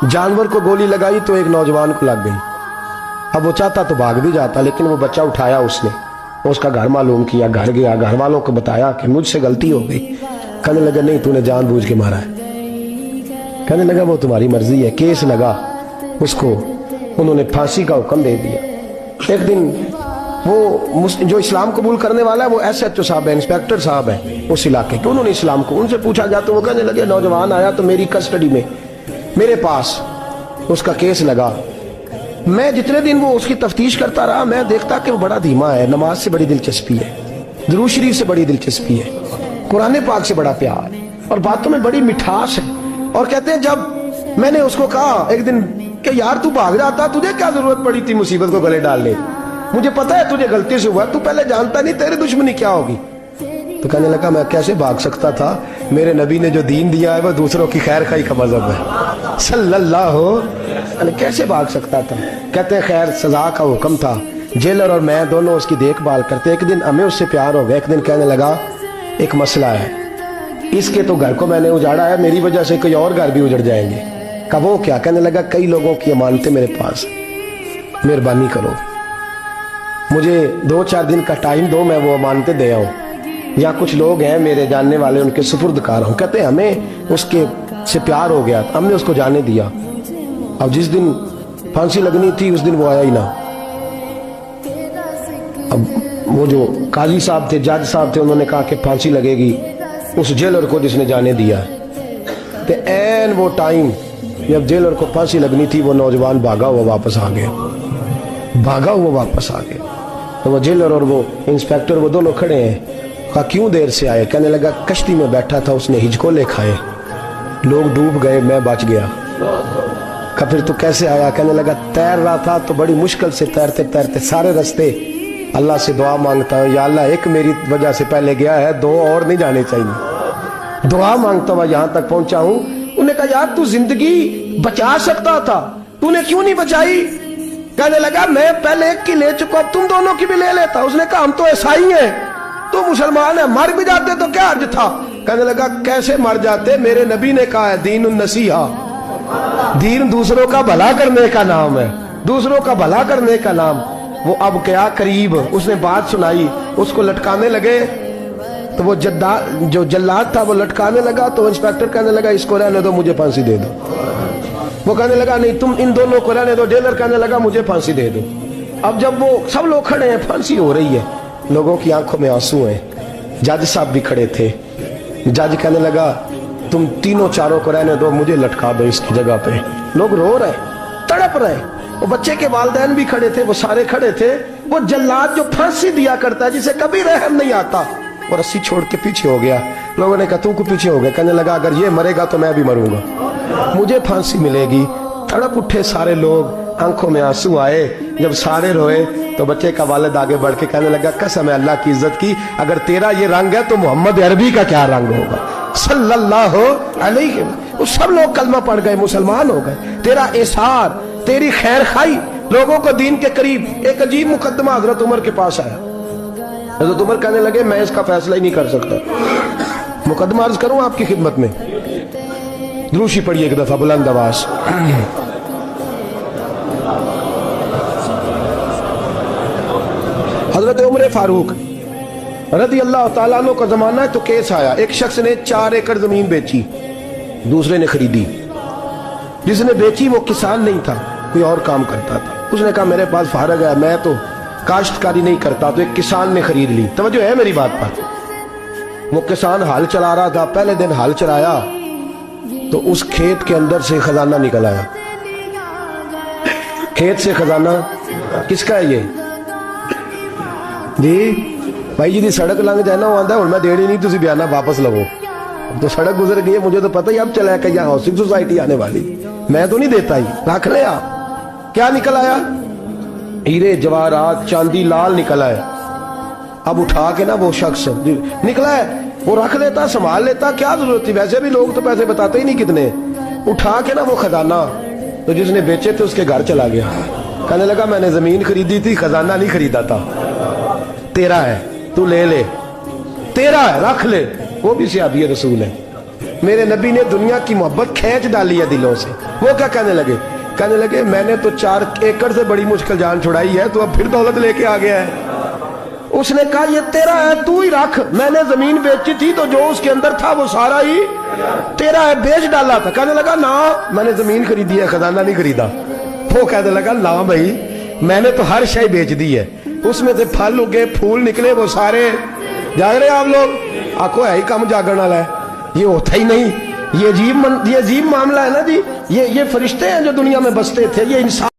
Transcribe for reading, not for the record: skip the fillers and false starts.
जानवर को गोली लगाई तो एक नौजवान को लग गई। अब वो चाहता तो भाग भी जाता, लेकिन वो बच्चा उठाया उसने, उसका घर मालूम किया, घर गया, घर वालों को बताया कि मुझसे गलती हो गई। कहने लगा नहीं, तूने जानबूझ के मारा है। कहने लगा वो तुम्हारी मर्जी है। केस लगा, उसको उन्होंने फांसी का हुक्म दे दिया। एक दिन वो जो इस्लाम कबूल करने वाला है वो SHO साहब है, इंस्पेक्टर साहब है उस इलाके के, उन्होंने इस्लाम को उनसे पूछा गया तो वो कहने लगे नौजवान आया तो मेरी कस्टडी में मेरे पास उसका केस लगा। मैं जितने दिन वो उसकी तफ्तीश करता रहा मैं देखता कि वो बड़ा धीमा है, नमाज से बड़ी दिलचस्पी है, दुरूद शरीफ से बड़ी दिलचस्पी है, कुरान पाक से बड़ा प्यार और बातों में बड़ी मिठास है। और कहते हैं जब मैंने उसको कहा एक दिन कि यार तू भाग जाता, तुझे क्या जरूरत पड़ी थी मुसीबत को गले डालने, मुझे पता है तुझे गलती से हुआ, तू पहले जानता नहीं तेरी दुश्मनी क्या होगी। तो कहने लगा मैं कैसे भाग सकता था, मेरे नबी ने जो दीन दिया है वो दूसरों की खैर खाई का मजहब है सल्लल्लाहु अलैहि, कैसे भाग सकता था। कहते हैं खैर सजा का हुक्म था, जेलर और मैं दोनों उसकी देखभाल करते। एक दिन हमें उससे प्यार हो गया, एक दिन कहने लगा एक मसला है, इसके तो घर को मैंने उजाड़ा है, मेरी वजह से कोई और घर भी उजड़ जाएंगे। कब वो क्या? कहने लगा कई लोगों की अमानतें मेरे पास, मेहरबानी करो मुझे 2-4 दिन का टाइम दो, मैं वो अमानतें दे आऊं, या कुछ लोग हैं मेरे जानने वाले उनके सुपुर्द कार हूं। कहते हैं हमें उसके से प्यार हो गया, हमने उसको जाने दिया। अब जिस दिन फांसी लगनी थी उस दिन वो आया ही ना। अब वो जो काजी साहब थे, जज साहब थे, उन्होंने कहा कि फांसी लगेगी उस जेलर को जिसने जाने दिया। तो एन वो टाइम जब जेलर को फांसी लगनी थी वो नौजवान भागा हुआ वापस आ गया, भागा हुआ वापस आ गया। तो वो जेलर और वो इंस्पेक्टर वो दोनों खड़े हैं। कहा क्यों देर से आए? कहने लगा कश्ती में बैठा था, उसने हिचकोले खाए, लोग डूब गए, मैं बच गया। कहा फिर तू कैसे आया? कहने लगा तैर रहा था तो बड़ी मुश्किल से तैरते तैरते सारे रास्ते अल्लाह से दुआ मांगता हूँ, या अल्लाह एक मेरी वजह से पहले गया है, 2 और नहीं जाने चाहिए, दुआ मांगता हुआ यहाँ तक पहुंचा हूँ। उन्होंने कहा यार तू जिंदगी बचा सकता था, तूने क्यों नहीं बचाई? कहने लगा मैं पहले एक की ले चुका, तुम दोनों की भी ले लेता। उसने कहा हम तो ईसाई हैं, तू मुसलमान है, मर भी जाते तो क्या अर्ज था। कहने लगा कैसे मर जाते, मेरे नबी ने कहा है दीन नसीहा, दीन दूसरों का भला करने का नाम है, दूसरों का भला करने का नाम। वो अब क्या करीब उसने बात सुनाई, उसको लटकाने लगे तो वो जो जल्लाद था वो लटकाने लगा, तो इंस्पेक्टर कहने लगा इसको रहने दो, मुझे फांसी दे दो। वो कहने लगा नहीं तुम इन दोनों को रहने दो। जेलर कहने लगा मुझे फांसी दे दो। अब जब वो सब लोग खड़े हैं, फांसी हो रही है, लोगों की आंखों में आंसू हैं, जज साहब भी खड़े थे। जज कहने लगा तुम तीनों चारों को रहने दो, मुझे लटका दो इसकी जगह पे। लोग रो रहे, तड़प रहे, वो बच्चे के वालिदैन भी खड़े थे, वो सारे खड़े थे। वो जल्लाद जो फांसी दिया करता है जिसे कभी रहम नहीं आता, वो रस्सी छोड़ के पीछे हो गया। लोगों ने कहा तू को पीछे हो गया? कहने लगा अगर ये मरेगा तो मैं भी मरूंगा, मुझे फांसी मिलेगी। तड़प उठे सारे लोग, आंखों में आंसू आए। जब सारे रोए तो बच्चे का वालिद आगे बढ़ के कहने लगा कसम है अल्लाह की इज्जत की, अगर तेरा ये रंग है तो मोहम्मद अरबी का क्या रंग होगा सल्लल्लाहु अलैहि। वो सब लोग कलमा पढ़ गए, मुसलमान हो गए। तेरा एसार, तेरी खैर खाई लोगों को दीन के करीब। एक अजीब मुकदमा हजरत उमर के पास आया। हजरत उमर कहने लगे मैं इसका फैसला ही नहीं कर सकता। मुकदमा अर्ज करूं आपकी खिदमत में, द्रूशी पढ़िए एक दफा बुलंद आवाज। हजरत उमर फारूक रज़ी अल्लाह ताला अन्हु का जमाना है तो केस आया। एक शख्स ने 4 एकड़ जमीन बेची, दूसरे ने खरीदी। जिसने बेची वो किसान नहीं था, कोई और काम करता था। उसने कहा मेरे पास फारग है, मैं तो काश्तकारी नहीं करता, तो एक किसान ने खरीद ली। तवज्जो है मेरी बात पर। वो किसान हल चला रहा था, पहले दिन हल चलाया तो उस खेत के अंदर से खजाना निकल आया। खेत से खजाना किसका है? ये जी भाई जी दी सड़क लंघ जाए ना, वो आंदा हुण मैं देनी नहीं, तुसी बयाना वापस लवो। तो सड़क गुजर गई है, मुझे तो पता ही अब चला कि यहाँ हाउसिंग सोसाइटी आने वाली, मैं तो नहीं देता ही, रख लिया। क्या निकल आया? हीरे जवाहरात चांदी लाल निकल आया। अब उठा के ना वो शख्स निकला है, वो रख लेता, संभाल लेता, क्या जरूरत थी? वैसे भी लोग तो पैसे बताते ही नहीं कितने। उठा के ना वो खजाना तो जिसने बेचे थे उसके घर चला गया। कहने लगा मैंने जमीन खरीदी थी, खजाना नहीं खरीदा था, तेरा है, तू ले ले, तेरा है, रख ले। वो भी सहाबी रसूल है। میرے نبی نے دنیا کی محبت کھینچ ڈالی ہے دلوں سے. وہ کیا کہنے لگے میں نے تو 4 ایکڑ سے بڑی مشکل جان چھڑائی ہے, تو اب پھر دولت لے کے آ گیا ہے. اس نے کہا یہ تیرا ہے, تو ہی رکھ, میں نے زمین بیچی تھی تو جو اس کے اندر تھا وہ سارا ہی تیرا ہے, بیچ ڈالا تھا. کہنے لگا نا میں نے زمین خریدی ہے, خزانہ نہیں خریدا. وہ کہنے لگا نا بھائی میں نے تو ہر شے بیچ دی ہے, اس میں سے پھل اگے پھول نکلے وہ سارے. جاگ رہے آپ لوگ؟ آنکھوں ہے ہی کم جاگرن والا ہے, یہ ہوتا ہی نہیں. یہ عجیب معاملہ ہے نا جی. یہ فرشتے ہیں جو دنیا میں بستے تھے, یہ انسان